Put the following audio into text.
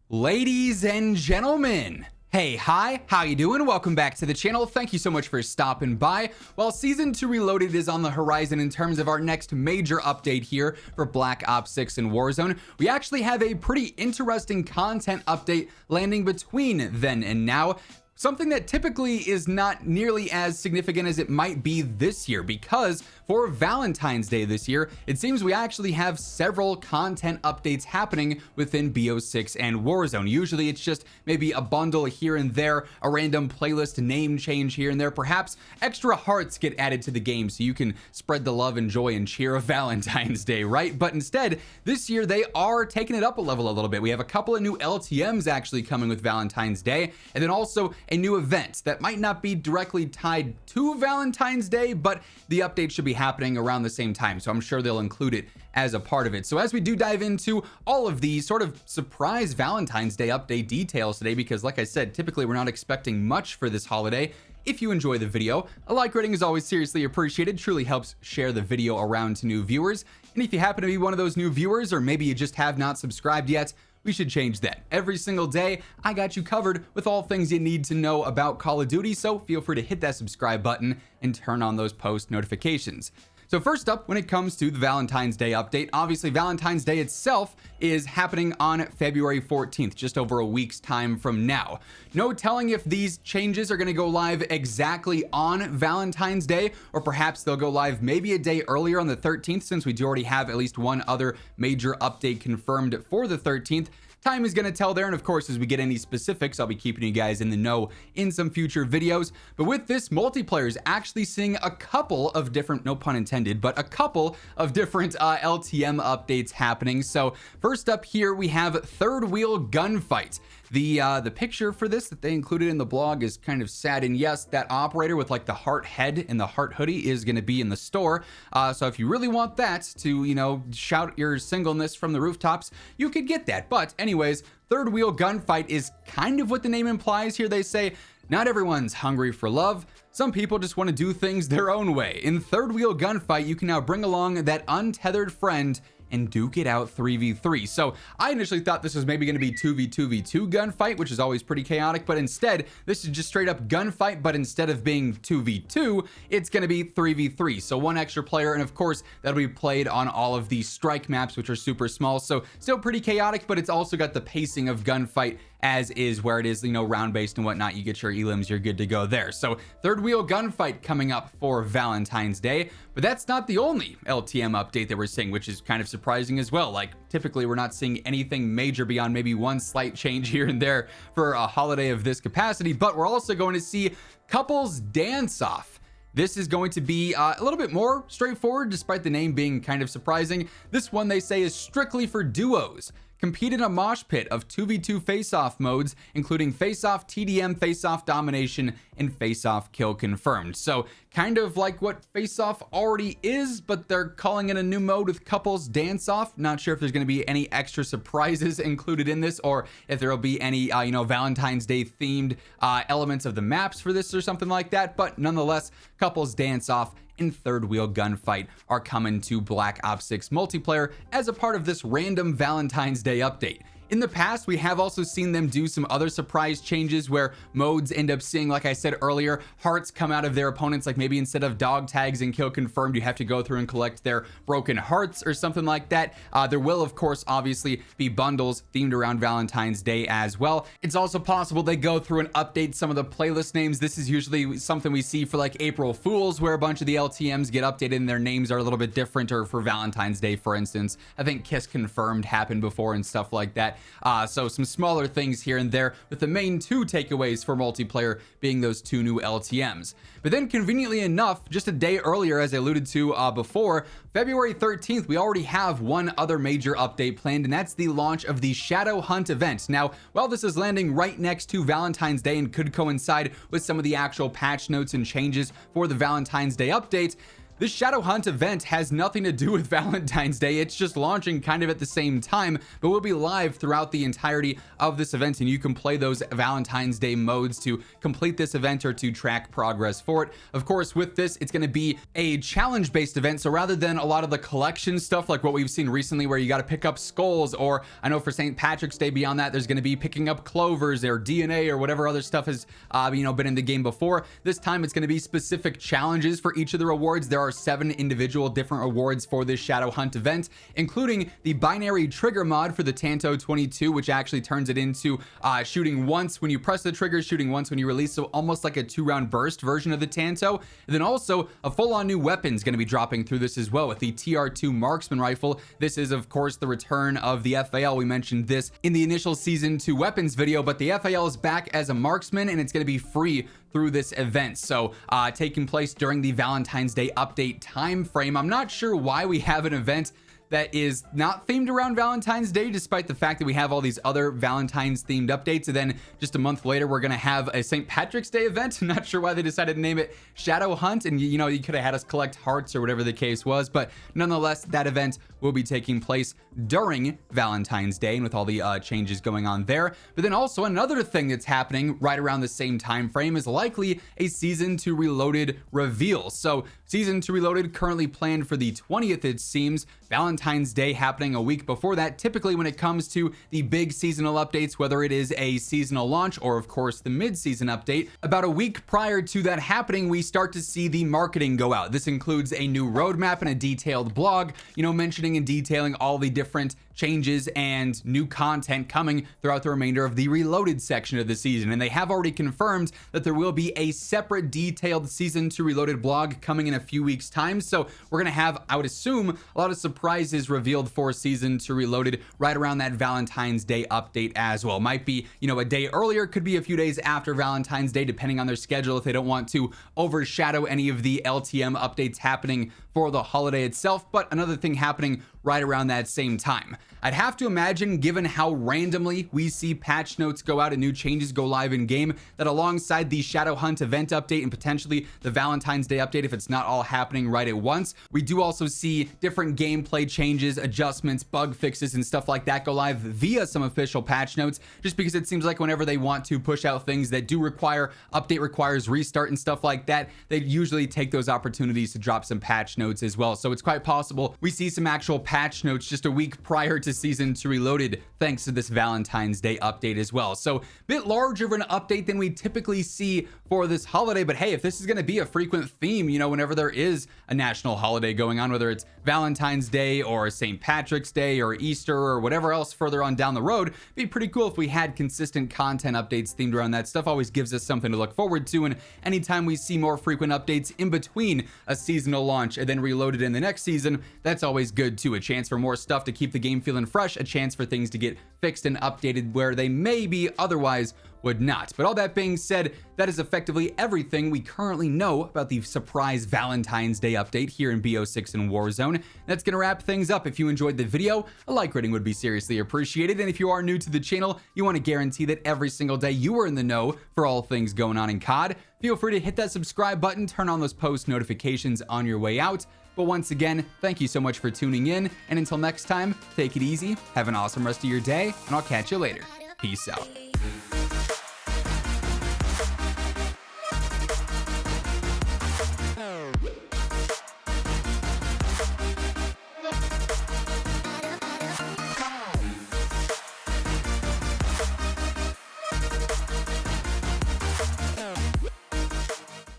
Ladies and gentlemen, hi, how you doing? Welcome back to the channel. Thank you so much for stopping by. While Season 2 Reloaded is on the horizon in terms of our next major update here for Black Ops 6 and Warzone, we actually have a pretty interesting content update landing between then and now. Something that typically is not nearly as significant as it might be this year, because for Valentine's Day this year, it seems we actually have several content updates happening within BO6 and Warzone. Usually it's just maybe a bundle here and there, a random playlist name change here and there, perhaps extra hearts get added to the game so you can spread the love and joy and cheer of Valentine's Day, right? But instead, this year they are taking it up a level a little bit. We have a couple of new LTMs actually coming with Valentine's Day, and then also a new event that might not be directly tied to Valentine's Day, but the update should be happening around the same time, so I'm sure they'll include it as a part of it. So as we do dive into all of the sort of surprise Valentine's Day update details today, because like I said, typically we're not expecting much for this holiday. If you enjoy the video, a like rating is always seriously appreciated, truly helps share the video around to new viewers. And if you happen to be one of those new viewers, or maybe you just have not subscribed yet, we should change that. Every single day, I got you covered with all things you need to know about Call of Duty, so feel free to hit that subscribe button and turn on those post notifications. So first up, when it comes to the Valentine's Day update, obviously Valentine's Day itself is happening on February 14th, just over a week's time from now. No telling if these changes are going to go live exactly on Valentine's Day, or perhaps they'll go live maybe a day earlier on the 13th, since we do already have at least one other major update confirmed for the 13th. Time is going to tell there, and of course, as we get any specifics, I'll be keeping you guys in the know in some future videos. But with this, multiplayer is actually seeing a couple of different, no pun intended, but a couple of different LTM updates happening. So first up here, we have Third Wheel Gunfight. The picture for this that they included in the blog is kind of sad, and yes, that operator with like the heart head and the heart hoodie is going to be in the store. So if you really want that to, you know, shout your singleness from the rooftops, you could get that. But anyways, Third Wheel Gunfight is kind of what the name implies here. They say not everyone's hungry for love. Some people just want to do things their own way. In Third Wheel Gunfight, you can now bring along that untethered friend and duke it out 3v3. So I initially thought this was maybe going to be 2v2v2 gunfight, which is always pretty chaotic, but instead this is just straight up gunfight, but instead of being 2v2, it's going to be 3v3. So one extra player, and of course that'll be played on all of these strike maps, which are super small. So still pretty chaotic, but it's also got the pacing of gunfight as is, where it is, you know, round based and whatnot. You get your elims, you're good to go there. So Third Wheel Gunfight coming up for Valentine's Day, but that's not the only LTM update that we're seeing, which is kind of surprising as well. Like typically we're not seeing anything major beyond maybe one slight change here and there for a holiday of this capacity, but we're also going to see Couples Dance Off. This is going to be a little bit more straightforward, despite the name being kind of surprising. This one, they say, is strictly for duos. Compete in a mosh pit of 2v2 face-off modes, including face-off TDM, face-off domination, and face-off kill confirmed. So kind of like what face-off already is, but they're calling it a new mode with Couples Dance-Off. Not sure if there's going to be any extra surprises included in this, or if there will be any, you know, Valentine's Day themed elements of the maps for this or something like that. But nonetheless, Couples Dance-Off and Third Wheel Gunfight are coming to Black Ops 6 multiplayer as a part of this random Valentine's Day update. In the past, we have also seen them do some other surprise changes where modes end up seeing, like I said earlier, hearts come out of their opponents. Like maybe instead of dog tags and kill confirmed, you have to go through and collect their broken hearts or something like that. There will, of course, obviously be bundles themed around Valentine's Day as well. It's also possible they go through and update some of the playlist names. This is usually something we see for like April Fools, where a bunch of the LTMs get updated and their names are a little bit different, or for Valentine's Day, for instance. I think Kiss Confirmed happened before and stuff like that. So some smaller things here and there, with the main two takeaways for multiplayer being those two new LTMs. But then conveniently enough, just a day earlier, as I alluded to before, February 13th, we already have one other major update planned, and that's the launch of the Shadow Hunt event. Now, while this is landing right next to Valentine's Day and could coincide with some of the actual patch notes and changes for the Valentine's Day update, this Shadow Hunt event has nothing to do with Valentine's Day. It's just launching kind of at the same time, but we'll be live throughout the entirety of this event, and you can play those Valentine's Day modes to complete this event or to track progress for it. Of course, with this, it's going to be a challenge-based event, so rather than a lot of the collection stuff like what we've seen recently where you got to pick up skulls, or I know for St. Patrick's Day beyond that, there's going to be picking up clovers or DNA or whatever other stuff has been in the game before. This time it's going to be specific challenges for each of the rewards. There are 7 individual different rewards for this Shadow Hunt event, including the binary trigger mod for the Tanto 22, which actually turns it into shooting once when you press the trigger, shooting once when you release, so almost like a 2-round burst version of the Tanto. And then also a full-on new weapon is going to be dropping through this as well with the TR2 marksman rifle. This is of course the return of the FAL. We mentioned this in the initial season 2 weapons video, but the FAL is back as a marksman and it's going to be free through this event, so taking place during the Valentine's Day update time frame. I'm not sure why we have an event that is not themed around Valentine's Day, despite the fact that we have all these other Valentine's themed updates. And then just a month later, we're going to have a St. Patrick's Day event. I'm not sure why they decided to name it Shadow Hunt. And you know, you could have had us collect hearts or whatever the case was, but nonetheless, that event will be taking place during Valentine's Day and with all the changes going on there. But then also another thing that's happening right around the same time frame is likely a Season 2 Reloaded reveal. So Season 2 Reloaded currently planned for the 20th, it seems. Valentine's Day happening a week before that. Typically when it comes to the big seasonal updates, whether it is a seasonal launch or of course the mid-season update, about a week prior to that happening, we start to see the marketing go out. This includes a new roadmap and a detailed blog, you know, mentioning and detailing all the different changes and new content coming throughout the remainder of the Reloaded section of the season. And they have already confirmed that there will be a separate detailed Season 2 Reloaded blog coming in a few weeks time. So we're gonna have, I would assume, a lot of surprises revealed for Season 2 Reloaded right around that Valentine's Day update as well. Might be, you know, a day earlier, could be a few days after Valentine's Day, depending on their schedule if they don't want to overshadow any of the LTM updates happening for the holiday itself. But another thing happening right around that same time. I'd have to imagine, given how randomly we see patch notes go out and new changes go live in game, that alongside the Shadow Hunt event update and potentially the Valentine's Day update, if it's not all happening right at once, we do also see different gameplay changes, adjustments, bug fixes, and stuff like that go live via some official patch notes, just because it seems like whenever they want to push out things that do require update, requires restart and stuff like that, they usually take those opportunities to drop some patch notes as well. So it's quite possible we see some actual patch notes just a week prior to Season 2 Reloaded, thanks to this Valentine's Day update as well. So a bit larger of an update than we typically see for this holiday, but hey, if this is going to be a frequent theme, you know, whenever there is a national holiday going on, whether it's Valentine's Day or St. Patrick's Day or Easter or whatever else further on down the road, it'd be pretty cool if we had consistent content updates themed around that stuff. Always gives us something to look forward to, and anytime we see more frequent updates in between a seasonal launch and then Reloaded in the next season, that's always good too. A chance for more stuff to keep the game feeling fresh, a chance for things to get fixed and updated where they maybe otherwise would not. But all that being said, that is effectively everything we currently know about the surprise Valentine's Day update here in BO6 and Warzone. That's gonna wrap things up. If you enjoyed the video, a like rating would be seriously appreciated. And if you are new to the channel, you want to guarantee that every single day you are in the know for all things going on in COD, feel free to hit that subscribe button, turn on those post notifications on your way out. But once again, thank you so much for tuning in, and until next time, take it easy, have an awesome rest of your day, and I'll catch you later. Peace out.